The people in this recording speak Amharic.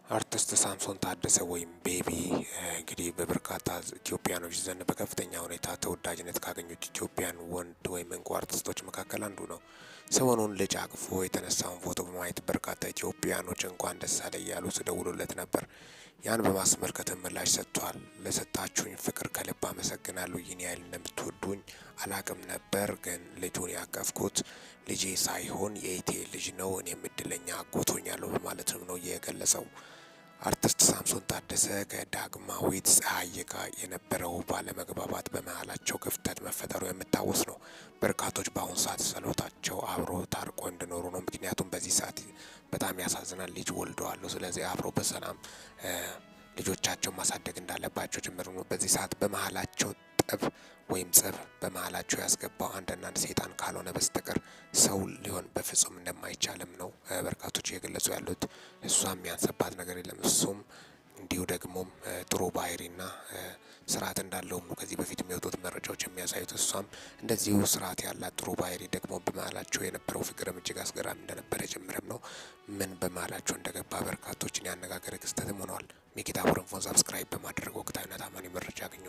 አርቲስት ሳምሶን ታደሰ ወይም ቤቢ እንግዲህ በበርካታ ኢትዮጵያኖች ዘንድ በከፍተኛ ሁኔታ ተወዳጅነት ካገኙት ኢትዮጵያን ወንድ ወይም እንቁ አርቲስቶች መካከል አንዱ ነው። ሰሞኑን ልጅ አቅፎ የተነሳውን ፎቶ በማየት በርካታ ኢትዮጵያኖች እንኳን ደስ አለ እያሉ ሲደውሉለት ነበር። ያን በማስመልከትም ምላሽ ሰጥቷል። ለሰጣችሁኝ ፍቅር ከልብ አመሰግናለሁ። ይህን ያህል እንደምትወዱኝ አላቅም ነበር፣ ግን ልጁን ያቀፍኩት ልጄ ሳይሆን የኢቴ ልጅ ነው። እኔም እድለኛ አጎቶኛለሁ በማለትም ነው የገለጸው። አርቲስት ሳምሶን ታደሰ ከዳግማዊት ፀሐዬ ጋር የነበረው ባለመግባባት በመሀላቸው ክፍተት መፈጠሩ የሚታወስ ነው። በርካቶች በአሁኑ ሰዓት ጸሎታቸው አብሮ ታርቆ እንዲኖሩ ነው። ምክንያቱም በዚህ ሰዓት በጣም ያሳዝናል። ልጅ ወልደዋል። ስለዚህ አብሮ በሰላም ልጆቻቸው ማሳደግ እንዳለባቸው ጭምር ነው። በዚህ ሰዓት በመሀላቸው ጠብ ወይም ጸብ በመሀላቸው ያስገባው አንድና አንድ ሰይጣን ካልሆነ በስተቀር ሰው ሊሆን በፍጹም እንደማይቻልም ነው በርካቶች እየገለጹ ያሉት። እሷም ያንሰባት ነገር የለም፣ እሱም እንዲሁ ደግሞም ጥሩ ባህሪና ስርዓት እንዳለውም ነው ከዚህ በፊት የሚወጡት መረጃዎች የሚያሳዩት። እሷም እንደዚሁ ስርዓት ያላት ጥሩ ባህሪ ደግሞ በመሀላቸው የነበረው ፍቅርም እጅግ አስገራሚ እንደነበረ ጭምርም ነው። ምን በመሀላቸው እንደገባ በርካቶችን ያነጋገረ ክስተትም ሆነዋል። ሚኪታ ቦረንፎን ሰብስክራይብ በማድረግ ወቅታዊና ታማኝ መረጃ ያገኙ።